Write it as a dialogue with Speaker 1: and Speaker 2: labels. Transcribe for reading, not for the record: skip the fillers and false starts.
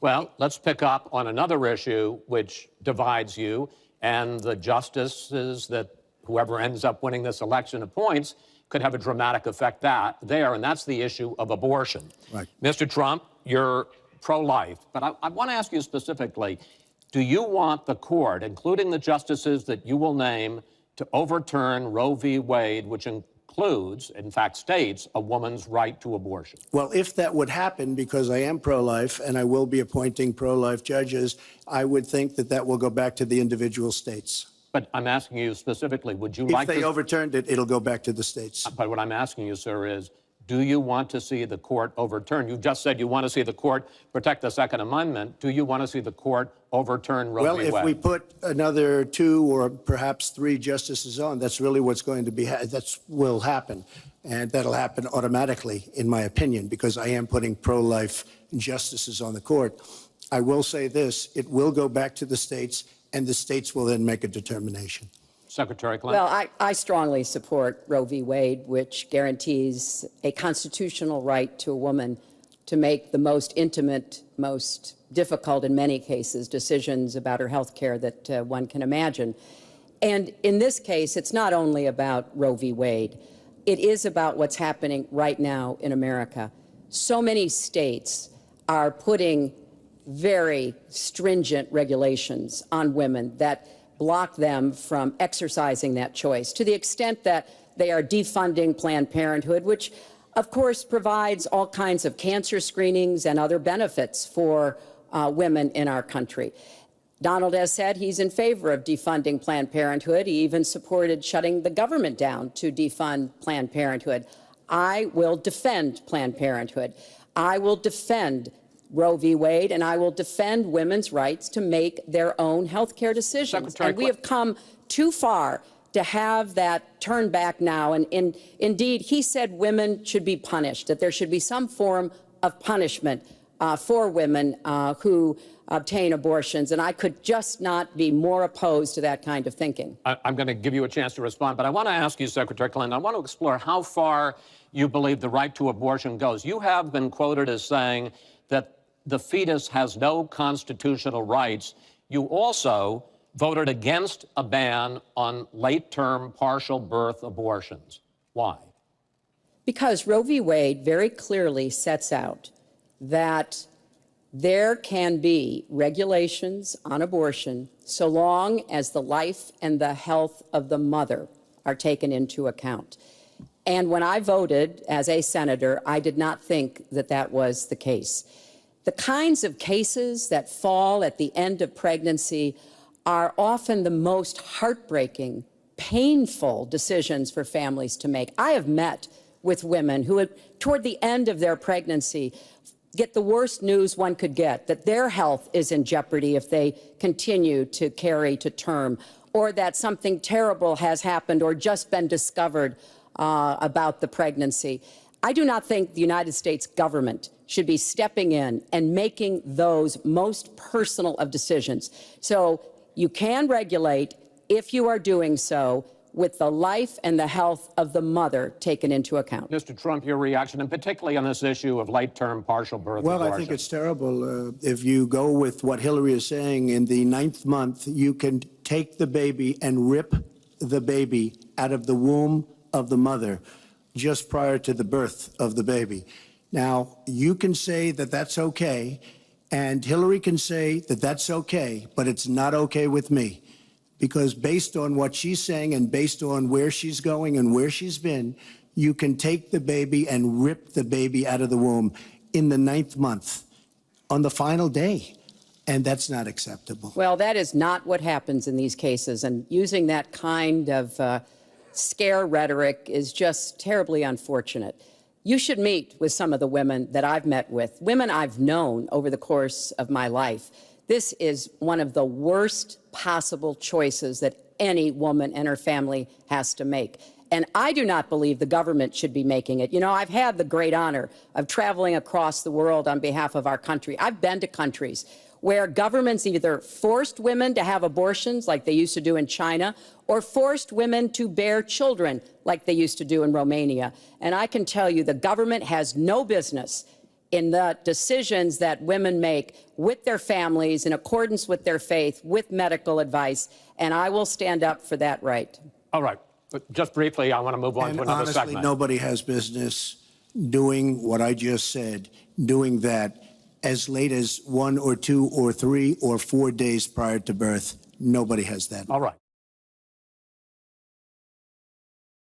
Speaker 1: Well, let's pick up on another issue which divides you and the justices that whoever ends up winning this election appoints could have a dramatic effect there, and that's the issue of abortion.
Speaker 2: Right.
Speaker 1: Mr. Trump, you're pro-life, but I want to ask you specifically, do you want the court, including the justices that you will name, to overturn Roe v. Wade, which includes, in fact, states a woman's right to abortion?
Speaker 2: Well, if that would happen, because I am pro-life and I will be appointing pro-life judges, I would think that that will go back to the individual states.
Speaker 1: But I'm asking you specifically, would you
Speaker 2: If they overturned it, it'll go back to the states.
Speaker 1: But what I'm asking you, sir, is do you want to see the court overturn? You just said you want to see the court protect the Second Amendment. Do you want to see the court overturn Roe v. Wade?
Speaker 2: Well, if we put another 2 or perhaps 3 justices on, that's really what's going to be, that will happen. And that'll happen automatically, in my opinion, because I am putting pro-life justices on the court. I will say this, it will go back to the states, and the states will then make a determination.
Speaker 1: Secretary Clinton.
Speaker 3: Well, I strongly support Roe v. Wade, which guarantees a constitutional right to a woman to make the most intimate, most difficult in many cases, decisions about her health care that one can imagine. And in this case, it's not only about Roe v. Wade. It is about what's happening right now in America. So many states are putting very stringent regulations on women that block them from exercising that choice, to the extent that they are defunding Planned Parenthood, which, of course, provides all kinds of cancer screenings and other benefits for women in our country. Donald has said he's in favor of defunding Planned Parenthood. He even supported shutting the government down to defund Planned Parenthood. I will defend Planned Parenthood. I will defend Roe v. Wade, and I will defend women's rights to make their own health care decisions. And we have come too far to have that turn back now. And indeed, he said women should be punished, that there should be some form of punishment for women who obtain abortions. And I could just not be more opposed to that kind of thinking.
Speaker 1: I'm going to give you a chance to respond, but I want to ask you, Secretary Clinton, I want to explore how far you believe the right to abortion goes. You have been quoted as saying that the fetus has no constitutional rights. You also voted against a ban on late-term partial birth abortions. Why?
Speaker 3: Because Roe v. Wade very clearly sets out that there can be regulations on abortion so long as the life and the health of the mother are taken into account. And when I voted as a senator, I did not think that that was the case. The kinds of cases that fall at the end of pregnancy are often the most heartbreaking, painful decisions for families to make. I have met with women who, toward the end of their pregnancy, get the worst news one could get, that their health is in jeopardy if they continue to carry to term, or that something terrible has happened or just been discovered about the pregnancy. I do not think the United States government should be stepping in and making those most personal of decisions. So you can regulate, if you are doing so, with the life and the health of the mother taken into account.
Speaker 1: Mr. Trump, your reaction, and particularly on this issue of late-term partial birth abortion.
Speaker 2: Well, I think it's terrible. If you go with what Hillary is saying, in the 9th month, you can take the baby and rip the baby out of the womb of the mother just prior to the birth of the baby. Now, you can say that that's okay, and Hillary can say that that's okay, but it's not okay with me. Because based on what she's saying and based on where she's going and where she's been, you can take the baby and rip the baby out of the womb in the 9th month on the final day. And that's not acceptable.
Speaker 3: Well, that is not what happens in these cases. And using that kind of scare rhetoric is just terribly unfortunate. You should meet with some of the women that I've met with, women I've known over the course of my life. This is one of the worst possible choices that any woman and her family has to make. And I do not believe the government should be making it. You know, I've had the great honor of traveling across the world on behalf of our country. I've been to countries where governments either forced women to have abortions like they used to do in China, or forced women to bear children like they used to do in Romania. And I can tell you the government has no business in the decisions that women make with their families in accordance with their faith, with medical advice, and I will stand up for that right.
Speaker 1: All right. But just briefly, I want to move on
Speaker 2: And
Speaker 1: to another
Speaker 2: honestly,
Speaker 1: segment.
Speaker 2: nobody has business doing what I just said, doing that as late as 1 or 2 or 3 or 4 days prior to birth. Nobody has that.
Speaker 1: All right.